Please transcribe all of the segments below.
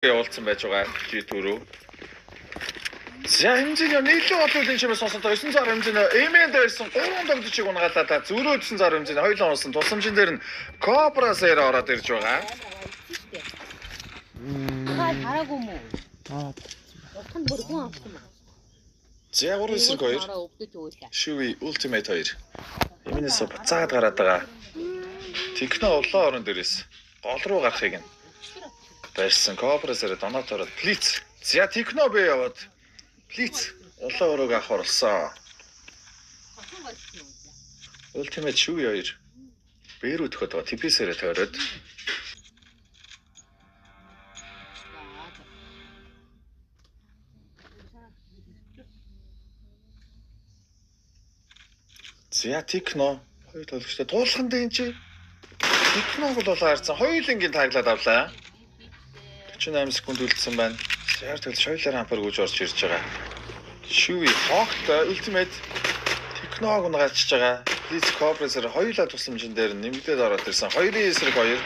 явуулсан байж байгаа G2 рүү. За хэмжээний нийлэн олуулын чимээс сонсолтой 900 хэмжээний Эмэнд байсан 3 догдчиг унгаалаа зөрөө 900 хэмжээний хоёулаа унсан тусламжийн дээр нь Cobra Zero ороод ирж байгаа. 잘하고 뭐. 한 머리 공항 없지 마. За 3 эсрэг 2. Shui Ultimate 2. Эмэнээс буцаад гараад байгаа. Техно улаан орон дээрээс гол руу гарахыг нь барьсан Cobra Zero донотороо Blitz. За Техно бэ яваад Blitz улаан өрөөг авах болсон. Ultimate Shui 2. Бээр өдөхөд байгаа TP-сээрээ тойроод За Техно хоёр тоглогчтой дуулахын дээр чи Техног бол харсан хоёулынгийн таглаад авлаа. 48 секунд үлдсэн байна. Яар тэгэл шойлоор ампер гүйж орж ирж байгаа. Shui Hawk-тай Ultimate Техног унгaalчж байгаа. Blitz Cobra Zero хоёулаа тусламжин дээр нэмэгдээд ороод ирсэн. 2 эсрэг 2.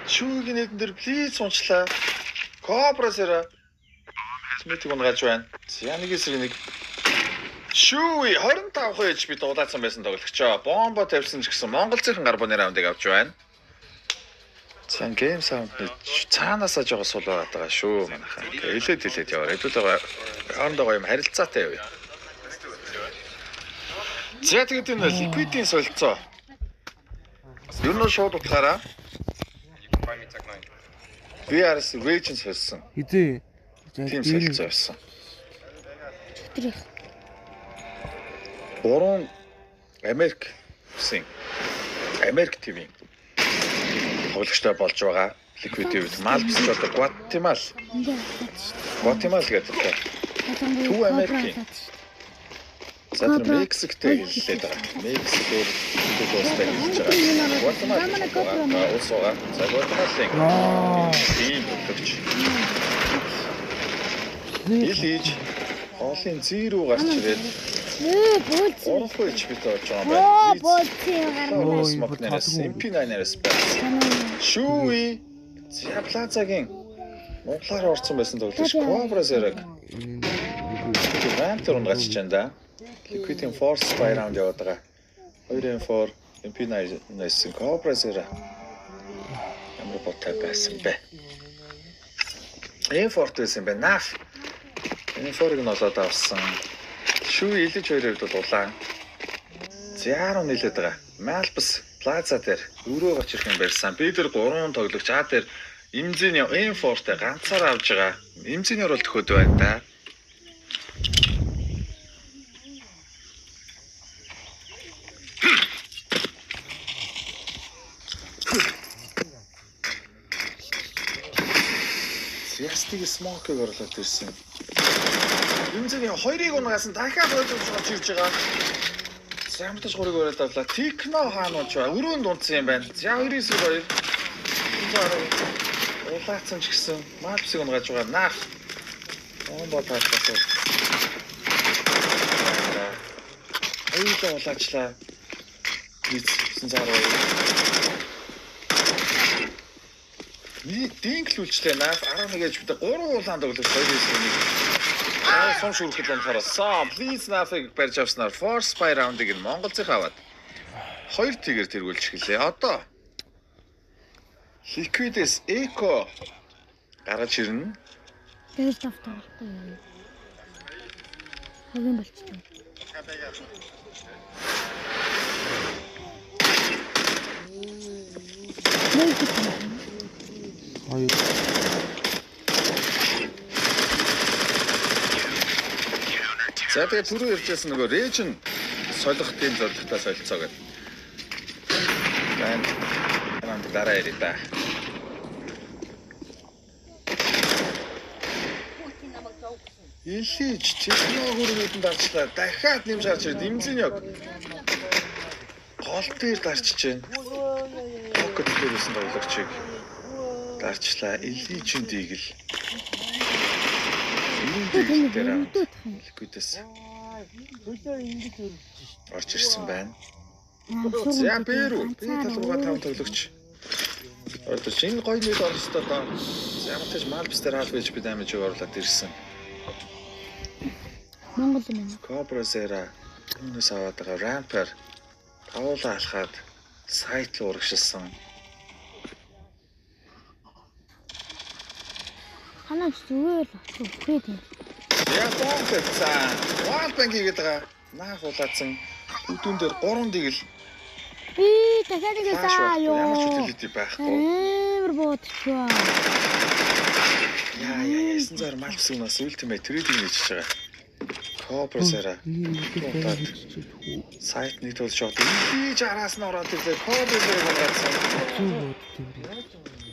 Shui-гийн нэдэн дээр Blitz унчлаа. Cobra Zero Ultimate унгааж байна. За нэг эсрэг нэг Shui 25 HP дуулаацсан байсан тоглогчоо. Бомбо тавьсан ч гэсэн Монголцын гарбууны раундыг авч байна. Сан гейм саундны цаанаасаа жоо сул байгаа шүү манайхаа. Илээд яваа. Хэдүүлээ хоорондоо юм харилцаатай явъя. За тэгээд энэ Liquid-ийн солилцоо. Юу нөө шууд утгаараа VRS Regions хэлсэн. Хизээ. Тийм солилцоо байсан. Өдрөх. 3 Америк ТV тоглогчтой болж байгаа. Liquid TV Malps одоо Guatemala гэдэг тийм. Төв Америкийн. За тэр Мексиктэй хэллээд байгаа. Мексикоор төгөөстэй хэлж байгаа. Guatemala уусаа. За Guatemala-ийн тийм тоглогч. Илиж хоолын зирүү гарч ирээд Орхон HP тоож байгаа байна. Смокнерс MP9-аас байсан. Shui Plaza-гийн Монголоор орсон байсан тоглогч Cobra Zero. Вантер унгачж байна да. Liquid-ийн Force Spy round яваад байгаа. 2-4 MP9-аас Cobra Zero. Ямар ботой байсан бэ? Форт байсан бэ? Нaf. Энэ форыг нь олоод авсан. Shui илж хоёроор бол улаан. Зяаруу нийлээд байгаа. Malps Plaza дээр өрөө гарч ирэх юм барьсан. Би тэр 3 тоглогч аа дээр имзэний M4-тэй ганцаар авж байгаа. Имзэний оролт төхөд байна да. Ястиг смокыг орлоод ирсэн. Имзэний хоёрыг унгасан дахиад болж ирж байгаа. Ямтаж гурыг өрөөд авлаа. Техно хаанууч ба өрөөнд унтсан юм байна. За 2-2. Улаацсан ч гэсэн Malps-ыг унгааж байгаа. Нах. Бомбо таатсан. Хоёулаа улаачлаа. Blitz 910. Динклүүлчлээ Naf 11 HP 3 улаан тоглож 2-1. Сон шүрхэд онхоросон. Please Naf-ыг барьж авснаар Force Spy round-ыг нь Монголцын аваад 2 тийгэр тэргүүлж эхэллээ. Одоо Liquid-с Echo гаргаж ирнэ. Тэгэл тавтахгүй. Хагийн болчихсон. За тэгээд түрүү ярьжсэн нөгөө Region солихтын зорилготой солилцоо гэдэг. Байна дараа ярив та. Илиж Техно хөрөнгөнд дарчлаа. Дахиад нэмж гарч ирд имзэн яг. Гол дээр дарчиж байна. Pocket дээр байсан тоглогчийг дарчлаа. Илижийн дигэл. Liquid-с орж ирсэн байна. За Бэрүү. Би талбайгаа 5 тоглогч. Ордож энэ гоё мэд орох ёстой доо. Ямар ч Малбс дээр аль байж би дамиж оруулаад ирсэн. Монгол юм байна. Cobra Zera юунаас аваад байгаа Ramper Паула алхаад сайт руу урагшилсан. Ханаач зүгээр л өгөхээ тийм. Яг бомбцсан. Wallbang хийгээд байгаа. Наах улаацсан. Үдүүн дээр 3 дигэл. Би дахиад игээсаа ёо. Ямар ч үтэлэдий байхгүй. Амар боодчихваа. Яа 900 Malbs-аас Ultimate Trading хийж байгаа. Cobra Zera. Сайт нэг тул шот. Ийж араас нь ороод ирлээ. Cobra Zera гаргацсан.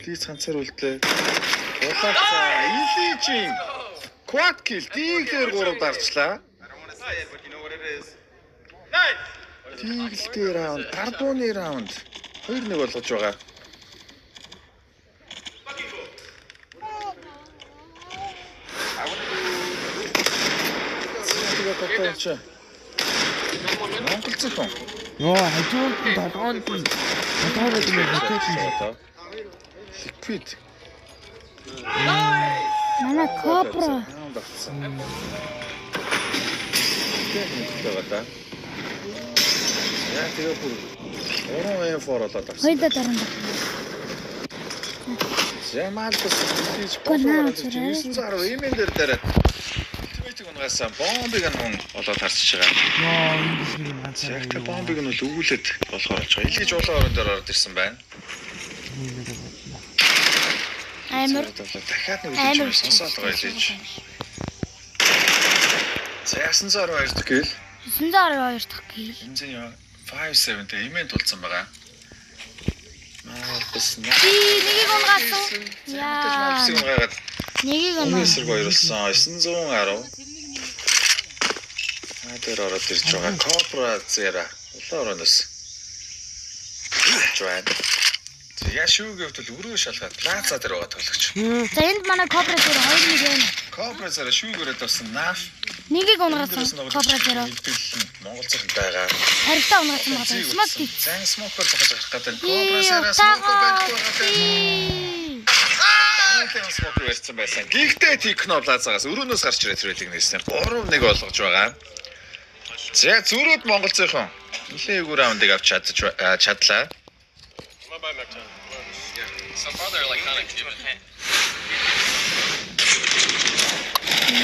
Плиз ганцаар үлдлээ. Улаацсан. Илижин. Quad kill дийгээр 3 дарчлаа. Дийлтэй раунд, карбоны раунд 2-1 болгож байгаа. Тэгээд Монгол зөвхөн. Йоо, хажууд нь толгоонд нь толгойд нь хатаад Liquid. Манай Cobra. Тэгээд яа тэгээ бүр 3 4 болоод авсан. Хоёулаа дарна. Малбс хийж болоод 910 имэн дээр дараад Ultimate унгасан бомбыг нь болоод харсаж байгаа. Йоо, энэ шиг ганцаар. Яг та бомбыг нь өвүүлээд болохоор болж байгаа. Илгээж улаан орон дээр ороод ирсэн байна. Амар дахиад нэг үлээж сонсоод байгаа илгээж. За 912 дахь гээл. 912 дахь гээл. Энэ зэн 57 тэ имэн тулцсан байгаа. Малбс Би нэгийг унгасан. Яа. Малбсыг унгаад Нэгийг өнөөдөр унгасан. гоёрсон 910. Тэр ороод ирж байгаа Cobra Zera улаан ороноос. Жуан. Я шүүгээд л өрөө шалгаад плаза дээр байгаа тоглогч. За энд манай Cobra дээр 2-1 байна. Cobra Zera шүүгээрээ тавсан наф. Нэгийг унгасан Cobra дээр. Монгол цахил байгаа. Харигтаа унгасан байгаа. Смок тий. Зан смокер захаж гарах гэдэг. Cobra Zera смокер байдаг байгаа. Аа смокер байсан байсан. Гэхдээ Techno Plaza-гаас өрөөнөөс гарч ирээд трейдинг нээсэн. 3-1 болгож байгаа. За зүрүүд монголцынхан нэлээгүй раундыг авч чадлаа. So far they're like kind of give it a hand.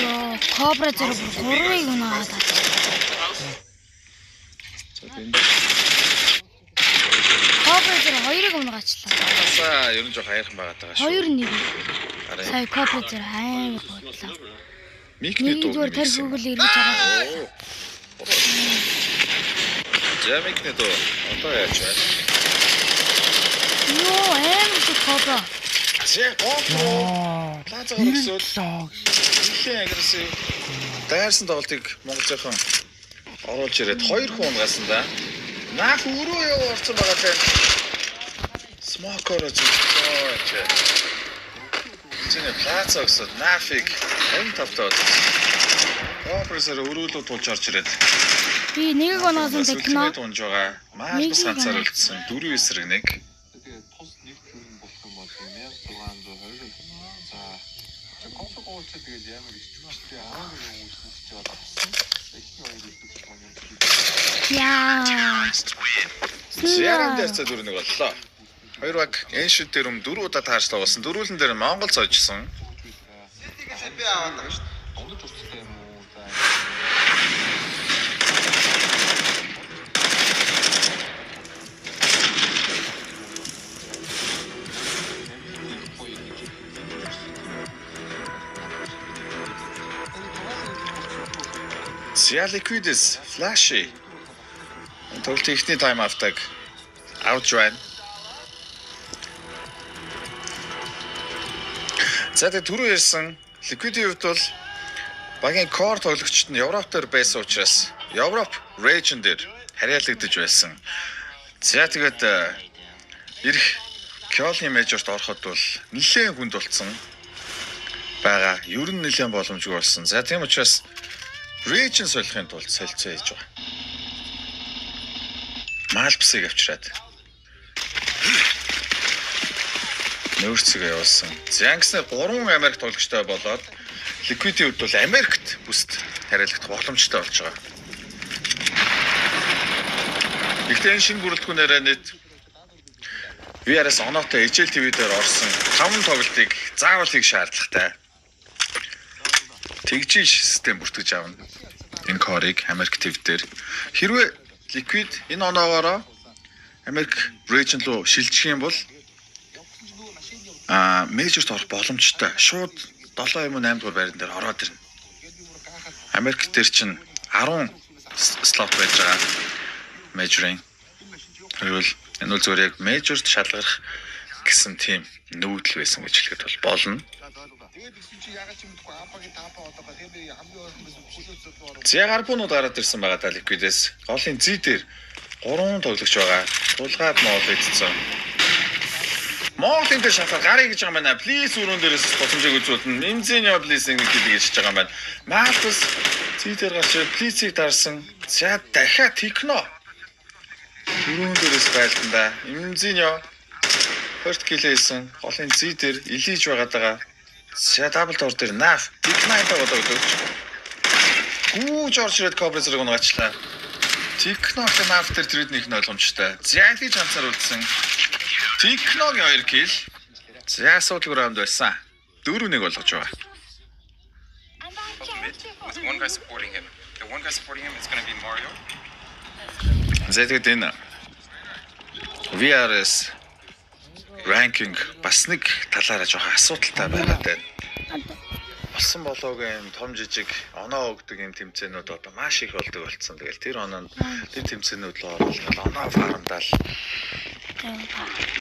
Йоо, Cobra дээр 3-ыг унаад. Cobra дээр 2-ыг унгаачлаа. За ер нь жоо хайрхан байгаад байгаа шүү. 2-1. Харин Сая Cobra дээр амар бодлоо. микний Нэг дуу зүгээр тэр Google ирж байгаа. Жамикний дуу одоо яаж вэ? Йоо, амар их Cobra. За гоо. Плаза гаргасвал Лоо. нэлээд агрессив. Дайрсан тоглолтыг монголцынхан оруулж ирээд 2 хүн унгасан да. Наах өрөө яв орсон байгаа те. Смокер очиж. Чиний плаза өсөд нафиг хэн тавтаад. Оперсер өрөөлөд тулж орж ирээд. Би нэгийг унгасан Techno. Унж байгаа. Малбс ганцаар үлдсэн 4 эсрэг 1. Тэгээд тус нэг хүн болох юм бол 1602. За конфигур ч тэгээд ямар их ч үстэй аа нэг юм үсч байгаа. Эхний хоёр үлдэх юм. Яа. Яран дээр цаа 4-1 боллоо. Хоёр баг эншид дээр 4 удаа таарчлаа болсон. Дөрвөлн дээр Монгол цоожсон. Би аваад байгаа шүү. Ондож устай юм уу? Sia Liquidus Flashy. Тоглолт ихний тайм автаг авч байна. За тэгээ түрүү ярьсан Liquid-ийн хувьд бол багийн core тоглогчид нь Европ дээр байсан учраас Европ region дээр харьяалагдаж байсан. За тэгээд ирэх Kyolny Major-т ороход бол нэлээд хүнд болцсон байгаа. Ер нь нэлээд боломжгүй болсон. За тийм учраас region солихын тулд солилцоо хийж байгаа. Малбсыг авчираад. нөөцгөө явуулсан. Зянгснэр 3 Америк тоглогчтой болоод Liquid-ийн хувьд бол Америкт бүст хариалгах боломжтой болж байгаа. Гэхдээ энэ шинэ бүрэлдэхүүнээр нийт VRS оноотой HL TV дээр орсон 5 тоглолтыг заавал хийх шаардлагатай. Тэгжиж систем бүртгэж авна. Энэ корыг Америк TV дээр хэрвээ Liquid энэ оноогоороо Америк region руу шилжих юм бол мейжерт орох боломжтой. Шууд 7 юм 8 дугаар байран дээр ороод ирнэ. Америк дээр чинь 10 слот байж байгаа. Мейжерын. Тэгвэл энэ бол зөвхөн яг мейжерт шалгарах гэсэн тийм нүүдэл байсан гэж хэлэхэд бол болно. Зягарбуунууд гараад ирсэн байгаа та Liquid-ээс. Голын зүй дээр 3 тоглогч байгаа. Тулгаад Монгол эцсэн. Монголын дээр шахаар гарыг гэж байгаа юм байна. Плиз өрөөн дээрээс боломжийг үзүүлнэ. Имзэнио плиз ингэ гэж байгаа юм байна. Мартус зүй дээр гарч плизийг дарсан. За дахиад Техно. Өрөөн дээрээс байлдан да. Имзэнио first kill хийсэн. Голын зүй дээр илиж байгаа. За дабл дор дээр Naf Techno-тай болоод гүүж орж ирээд Cobra-зэрэг унагаачлаа. Techno-гийн Naf дээр трейднийх нь ойлгомжтой. Зяглиж анцаар үлдсэн. Techno-гийн 2 kill. За асуудал раунд байсан. 4-1 болгож байгаа. With one guy supporting him. The one guy supporting him is going to be Mario. Зэтэд энэ VRS ranking бас нэг талаараа жоохон асуудалтай байгаад байна. Болсон болоогийн том жижиг оноо өгдөг юм тэмцээнүүд одоо маш их болдог болсон. Тэгэл тэр оноонд тэр тэмцээнүүд л оруулаад оноо фармдаал